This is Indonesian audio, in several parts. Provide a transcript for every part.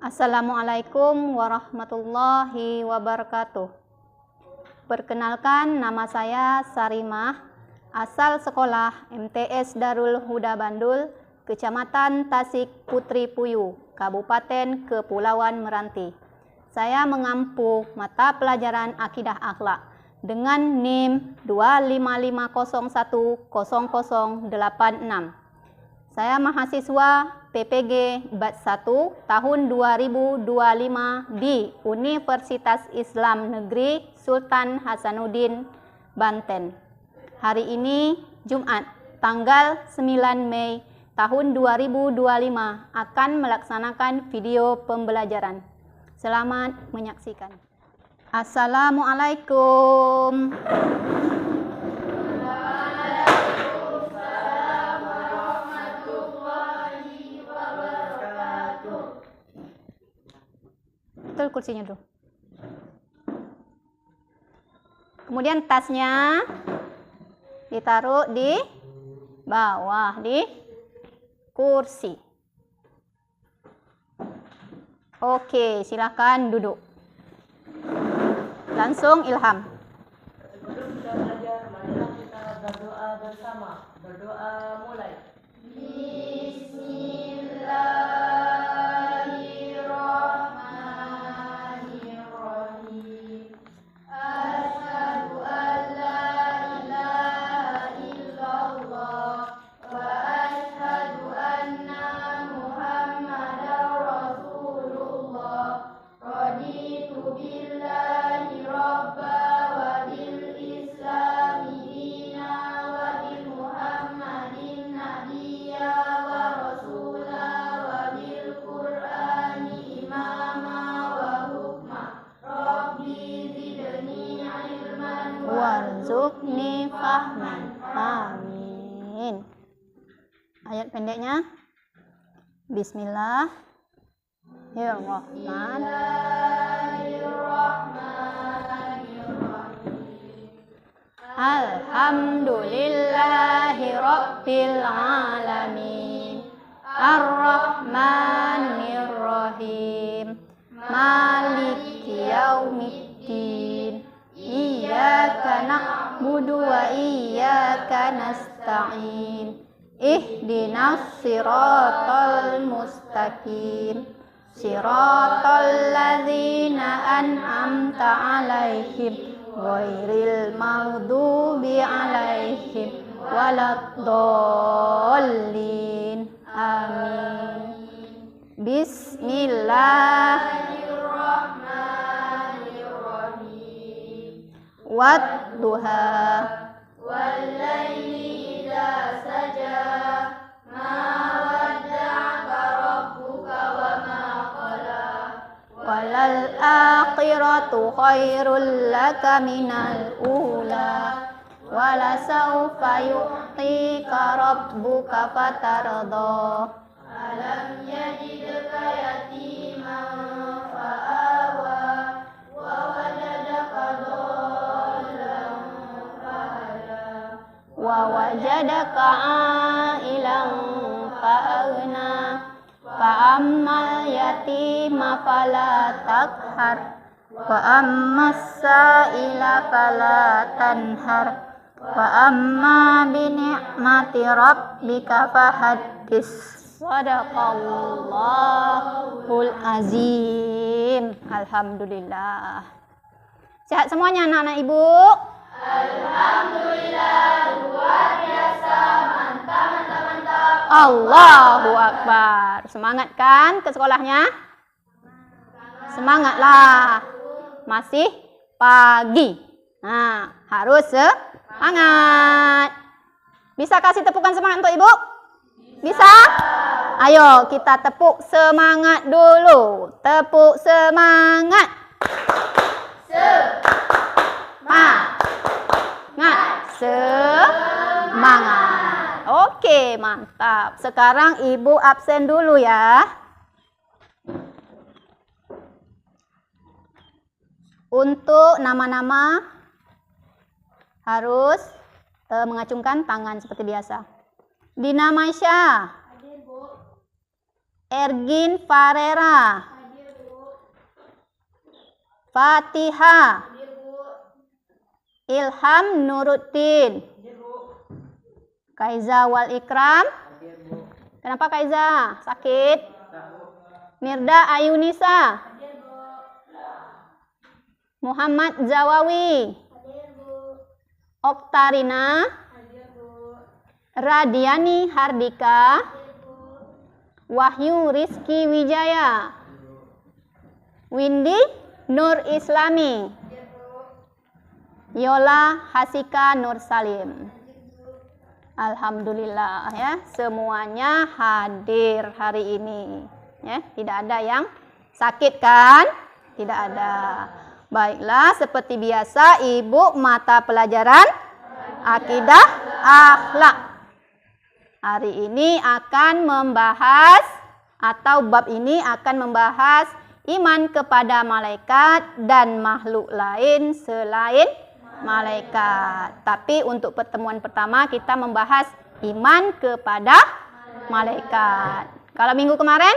Assalamualaikum warahmatullahi wabarakatuh. Perkenalkan, nama saya Sarimah, asal sekolah MTS Darul Huda Bandul, Kecamatan Tasik Putri Puyu, Kabupaten Kepulauan Meranti. Saya mengampu mata pelajaran Akidah Akhlak dengan NIM 255010086. Saya mahasiswa PPG Bat 1 tahun 2025 di Universitas Islam Negeri Sultan Hasanuddin, Banten. Hari ini Jumat, tanggal 9 Mei tahun 2025 akan melaksanakan video pembelajaran. Selamat menyaksikan. Assalamualaikum. Betul kursinya tuh. Kemudian tasnya ditaruh di bawah di kursi. Oke, silakan duduk. Langsung ilham. Sebelum kita belajar, marilah kita berdoa bersama. Berdoa mulai. Warzuqni fahman. Amin. Ayat pendeknya. Bismillahirrahmanirrahim. Alhamdulillahi rabbil alamin. Ar-Rahmanir-Rahim. Maliki yaumiddin. Iyyaka na'budu wa iyyaka nasta'in. Ihdinas siratal mustaqim. Siratal ladzina an'amta 'alaihim ghairil maghdubi alaihim waladdallin. Amin. Bismillahirrahmanirrahim. Wadduha wallaili idza saja ma wadda'aka rabbuka wa ma qala walal akhiratu khairul laka minal ula wala sawfa yu'tika rabbuka fatarda. Alam yajidka yatiman fa'awa wa wajadaka dhallan fahada wa wajadaka 'ailan fa'aghna fa'ammal yatima fala taqhar wa ammas sa'ila fala tanhar wa amma bi ni'mati rabbika fahaddits. Sadaqallahul azim. Alhamdulillah. Sehat semuanya anak-anak ibu? Alhamdulillah, luar biasa, mantap, mantap, mantap. Allahu Akbar. Semangat kan ke sekolahnya? Semangatlah. Masih pagi. Nah, harus semangat. Bisa kasih tepukan semangat untuk ibu? Bisa? Ayo kita tepuk semangat dulu. Tepuk semangat. Semangat. Oke, mantap. Sekarang ibu absen dulu ya. Untuk nama-nama harus mengacungkan tangan seperti biasa. Dina Maisha. Hadir, Bu. Ergin Farera. Hadir, Fatihah. Ilham Nuruddin. Kaiza wal Ikram. Kenapa Kaiza? Sakit? Mirda Ayunisa. Muhammad Zawawi. Oktarina. Radiani Hardika. Wahyu Rizky Wijaya. Windy Nur Islami. Yola Hasika Nur Salim. Alhamdulillah ya, semuanya hadir hari ini. Ya, tidak ada yang sakit kan? Tidak ada. Baiklah, seperti biasa Ibu mata pelajaran akidah akhlak. Hari ini akan membahas atau bab ini akan membahas iman kepada malaikat dan makhluk lain selain malaikat. Tapi untuk pertemuan pertama kita membahas iman kepada malaikat. Kalau minggu kemarin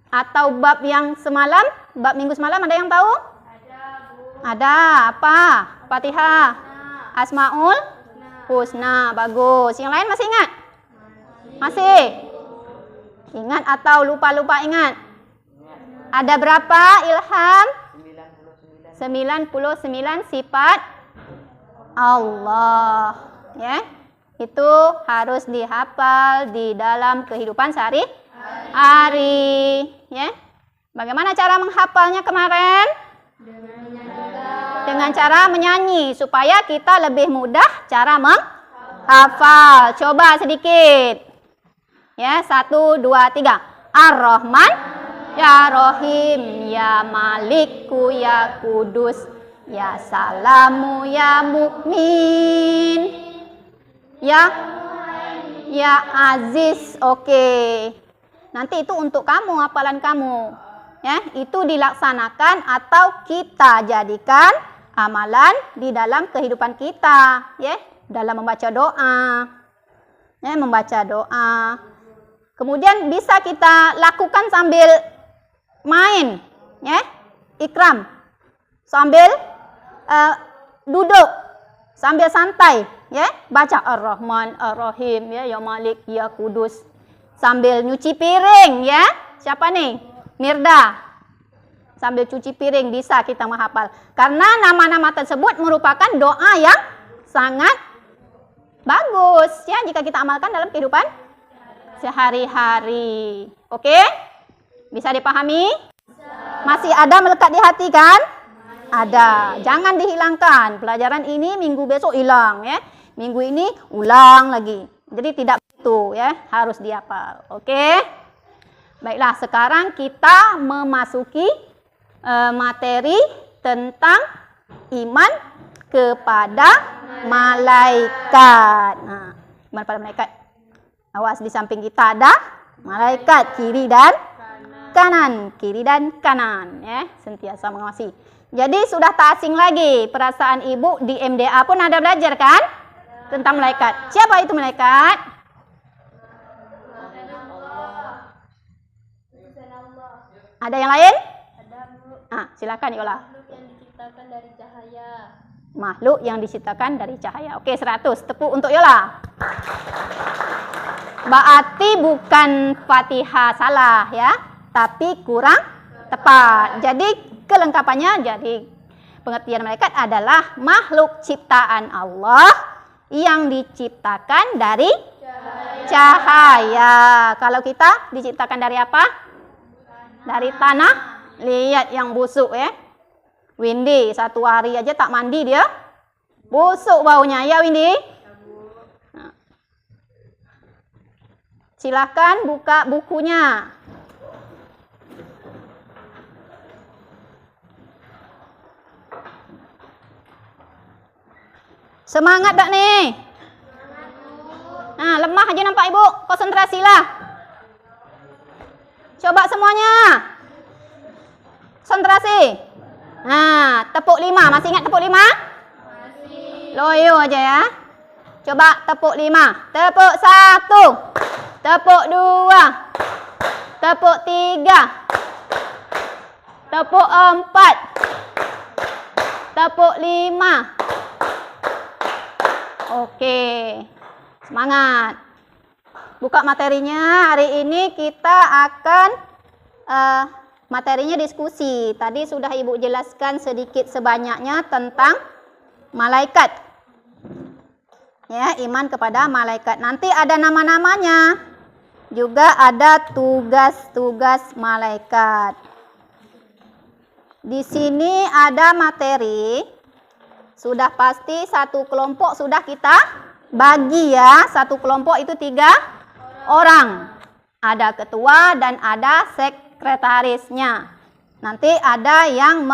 atau bab yang semalam, bab minggu semalam ada yang tahu? Ada. Apa? Fatihah. Asmaul Husna. Bagus. Yang lain masih ingat? Masih? Ingat atau lupa-lupa ingat? Ada berapa Ilham? 99 sifat Allah, ya. Itu harus dihafal di dalam kehidupan sehari-hari, ya. Bagaimana cara menghafalnya kemarin? Dengan cara menyanyi supaya kita lebih mudah cara menghafal. Coba sedikit. Ya, 1 2 3. Ar-Rahman, ya Rohim, ya Maliku, ya Kudus, ya Salamu, ya Mukmin, ya Aziz. Oke. Nanti itu untuk kamu, hafalan kamu. Ya, itu dilaksanakan atau kita jadikan amalan di dalam kehidupan kita, ya, dalam membaca doa. Ya, membaca doa. Kemudian bisa kita lakukan sambil main, ya. Ikram. Sambil duduk, sambil santai, ya. Baca Ar-Rahman, Ar-Rahim, ya Malik, ya Kudus. Sambil nyuci piring, ya. Siapa nih? Mirda. Sambil cuci piring bisa kita menghafal. Karena nama-nama tersebut merupakan doa yang sangat bagus, ya, jika kita amalkan dalam kehidupan sehari-hari. Oke? Bisa dipahami? Masih ada melekat di hati kan? Ada. Jangan dihilangkan. Pelajaran ini minggu besok hilang, ya. Minggu ini ulang lagi. Jadi tidak begitu, ya. Harus dihafal. Oke? Baiklah, sekarang kita memasuki materi tentang iman kepada malaikat. Nah, iman pada malaikat. Awas, di samping kita ada malaikat kiri dan kanan, kiri dan kanan, ya, sentiasa mengawasi. Jadi sudah tak asing lagi perasaan ibu di MDA pun ada belajar kan tentang malaikat. Siapa itu malaikat? Ada yang lain? Silakan Yola. Makhluk yang diciptakan dari cahaya. Makhluk yang diciptakan dari cahaya. Oke, 100. Tepuk untuk Yola. Berarti bukan Fatihah salah, ya, tapi kurang tepat. Jadi kelengkapannya, jadi pengertian malaikat adalah makhluk ciptaan Allah yang diciptakan dari cahaya. Kalau kita diciptakan dari apa? Dari tanah. Lihat yang busuk, ya. Windy 1 hari aja tak mandi dia. Busuk baunya, ya Windy. Nah. Silahkan buka bukunya. Semangat tak nih? Nah, lemah aja nampak ibu. Konsentrasilah. Coba semuanya. Konsentrasi. Nah, tepuk 5. Masih ingat tepuk 5? Masih. Loyo aja ya. Coba tepuk 5. Tepuk 1. Tepuk 2. Tepuk 3. Tepuk 4. Tepuk 5. Oke. Semangat. Buka materinya. Hari ini kita akan materinya diskusi. Tadi sudah Ibu jelaskan sedikit sebanyaknya tentang malaikat. Ya, iman kepada malaikat. Nanti ada nama-namanya. Juga ada tugas-tugas malaikat. Di sini ada materi. Sudah pasti satu kelompok sudah kita bagi ya. Satu kelompok itu 3 orang. Ada ketua dan ada sekretarisnya. Nanti ada yang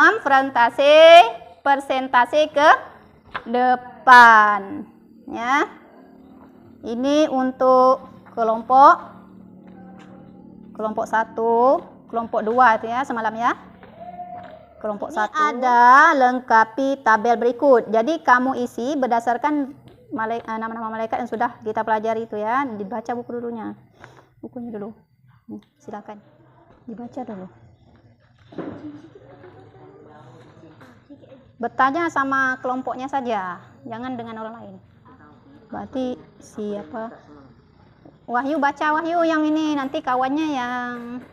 presentasi ke depan. Ya. Ini untuk kelompok 1, kelompok 2 itu ya semalam ya. Kelompok 1 ada lengkapi tabel berikut. Jadi kamu isi berdasarkan nama-nama malaikat yang sudah kita pelajari itu ya. Dibaca bukunya dulu. Silakan dibaca dulu. Bertanya sama kelompoknya saja, jangan dengan orang lain. Berarti siapa? Wahyu, baca Wahyu yang ini, nanti kawannya yang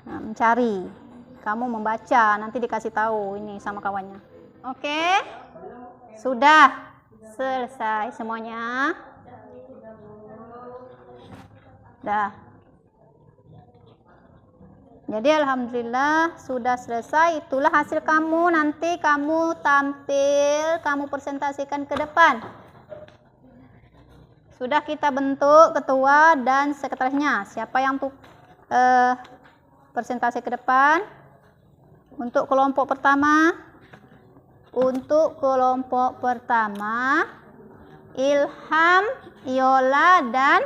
mencari. Kamu membaca, nanti dikasih tahu ini sama kawannya. Oke? Sudah selesai semuanya? Dah. Jadi alhamdulillah sudah selesai. Itulah hasil kamu. Nanti kamu tampil, kamu presentasikan ke depan. Sudah kita bentuk ketua dan sekretarisnya. Siapa yang presentasi ke depan? Untuk kelompok pertama. Ilham, Yola dan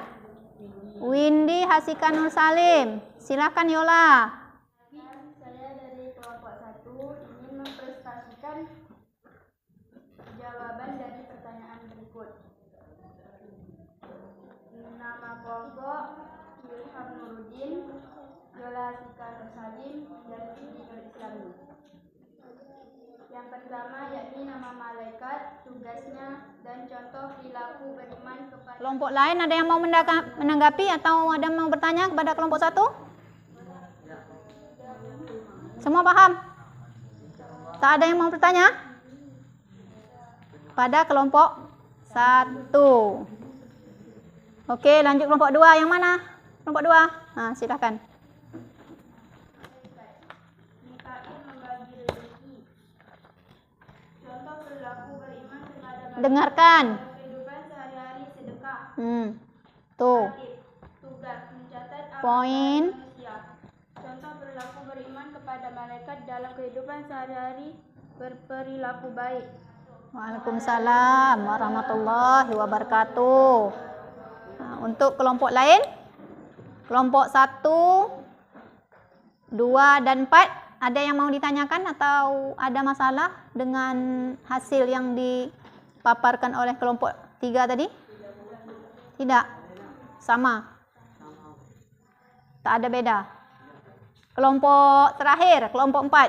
Windy Hasika Nur Salim. Silakan Yola. Saya dari kelompok 1 ingin mempresentasikan jawaban dari pertanyaan berikut. Nama kelompok Ilham Nurudin, Yola Hasika Nur Salim, dan Windy Nur Islami. Yang pertama yakni nama malaikat, tugasnya, dan contoh perilaku beriman kepada. Kelompok lain ada yang mau menanggapi atau ada yang mau bertanya kepada kelompok 1? Semua paham? Tak ada yang mau bertanya? Pada kelompok 1. Oke, lanjut kelompok 2. Yang mana? Kelompok 2. Nah, silakan. Contoh perilaku beriman kepada Dengarkan. kehidupan sehari-hari sedekah. Tuh. Tugas mencatat Poin. manusia. Contoh perilaku beriman kepada malaikat dalam kehidupan sehari-hari berperilaku baik. Waalaikumsalam warahmatullahi wabarakatuh. Nah, untuk kelompok lain, kelompok 1, 2 dan 4, ada yang mau ditanyakan atau ada masalah dengan hasil yang dipaparkan oleh kelompok 3 tadi? Tidak. Sama. Tak ada beda. Kelompok terakhir, kelompok 4.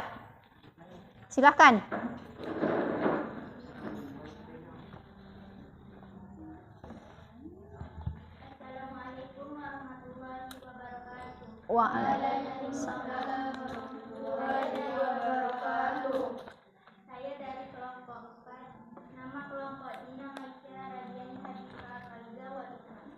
Silahkan. Assalamualaikum warahmatullahi wabarakatuh. Waalaikumsalam. Saya dari kelompok 4. Nama kelompok Dina Maisha Radiani Hadika Khaliza Wal Islam.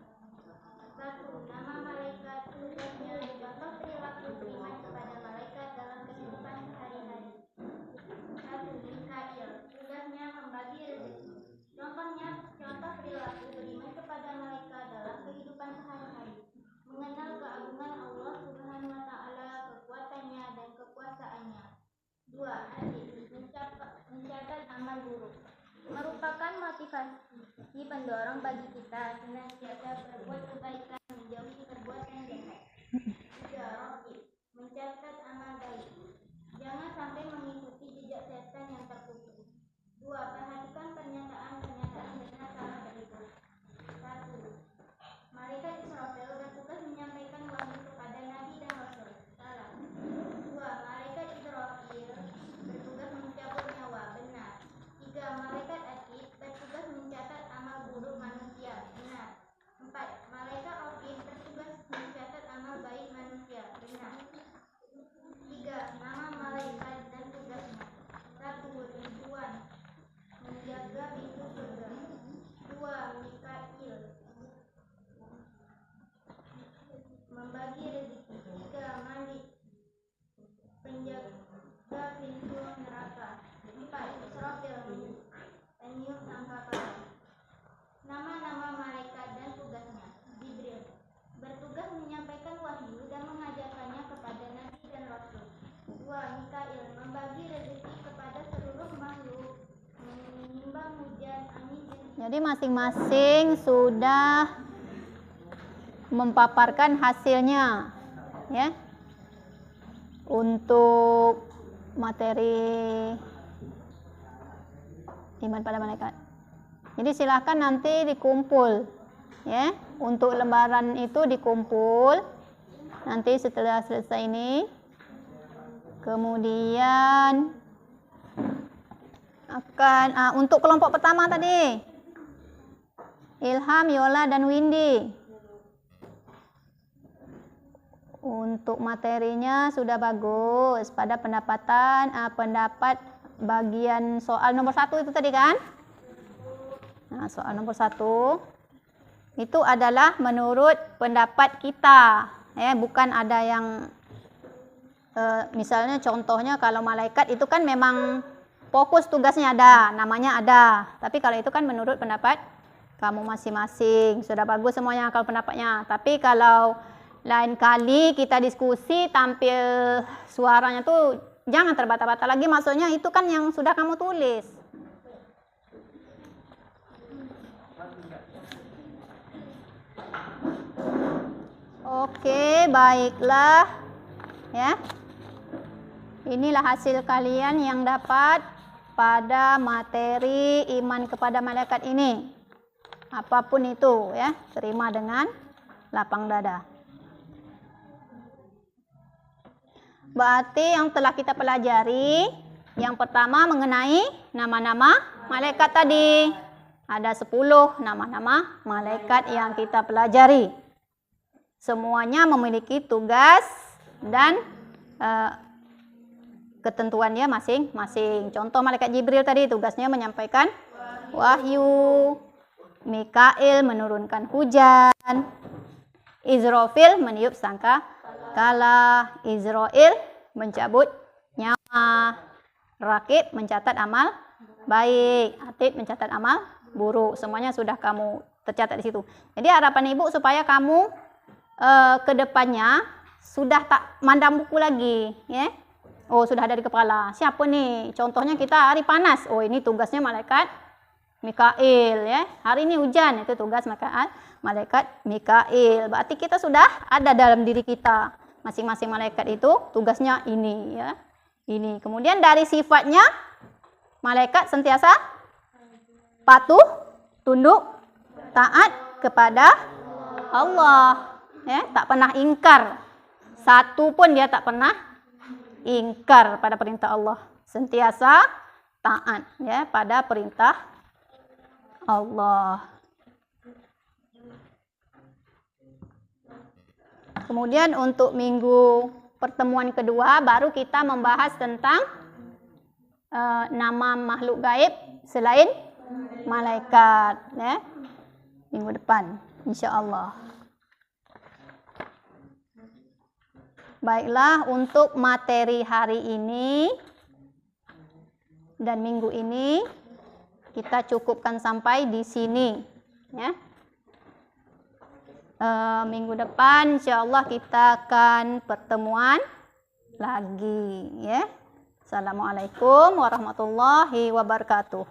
1. Nama malaikat, tugasnya, contoh perilaku beriman kepada malaikat dalam kehidupan sehari-hari. 1. Mikail, tugasnya membagi rezeki. Contohnya, contoh perilaku beriman kepada malaikat dalam kehidupan sehari-hari. Mengenal keagungan Allah Subhanahu wa Ta'ala, kekuatannya dan kekuasaannya. 2. Hadis, mencatat amal buruk. Merupakan motivasi pendorong bagi kita senantiasa berbuat kebaikan, menjauhi perbuatan jahat. 3. Raqib, mencatat amal baik. Jangan sampai mengikuti jejak setan yang terkutuk. 2. Perhatikan pernyataan-pernyataan benar salah berikut. 1. Malaikat Israfil bertugas menyampaikan wahyu kepada Nabi dan Rasul. Salah. 2. Jadi masing-masing sudah memaparkan hasilnya, ya. Untuk materi iman pada malaikat. Jadi silahkan nanti dikumpul, ya. Untuk lembaran itu dikumpul. Nanti setelah selesai ini, kemudian akan untuk kelompok pertama tadi, Ilham, Yola, dan Windy. Untuk materinya sudah bagus pada pendapat bagian soal nomor 1 itu tadi kan. Nah, soal nomor 1 itu adalah menurut pendapat kita, ya, bukan ada yang misalnya contohnya kalau malaikat itu kan memang fokus tugasnya ada, namanya ada. Tapi kalau itu kan menurut pendapat kamu masing-masing. Sudah bagus semuanya kalau pendapatnya. Tapi kalau lain kali kita diskusi tampil suaranya tuh jangan terbata-bata lagi, maksudnya itu kan yang sudah kamu tulis. Oke, baiklah. Ya. Inilah hasil kalian yang dapat pada materi iman kepada malaikat ini. Apapun itu, ya, terima dengan lapang dada. Berarti yang telah kita pelajari, yang pertama mengenai nama-nama malaikat tadi. Ada 10 nama-nama malaikat yang kita pelajari. Semuanya memiliki tugas dan ketentuannya masing-masing. Contoh malaikat Jibril tadi tugasnya menyampaikan wahyu, Mikail menurunkan hujan, Israfil meniup sangkakala, Israil mencabut nyawa, Rakib mencatat amal baik, Atid mencatat amal buruk. Semuanya sudah kamu tercatat di situ. Jadi harapan ibu supaya kamu ke depannya sudah tak mandang buku lagi, ya. Oh, sudah ada di kepala. Siapa nih? Contohnya kita hari panas. Oh, ini tugasnya malaikat Mikail, ya. Hari ini hujan, itu tugas malaikat Mikail. Berarti kita sudah ada dalam diri kita. Masing-masing malaikat itu tugasnya ini, ya. Ini. Kemudian dari sifatnya malaikat sentiasa patuh, tunduk, taat kepada Allah. Ya, tak pernah ingkar. Satu pun dia tak pernah ingkar pada perintah Allah. Sentiasa taat, ya, pada perintah Allah. Kemudian untuk minggu pertemuan kedua baru kita membahas tentang nama makhluk gaib selain malaikat, ya. Minggu depan insyaallah. Baiklah, untuk materi hari ini dan minggu ini kita cukupkan sampai di sini, ya. Minggu depan insyaallah kita akan pertemuan lagi, ya. Assalamualaikum warahmatullahi wabarakatuh.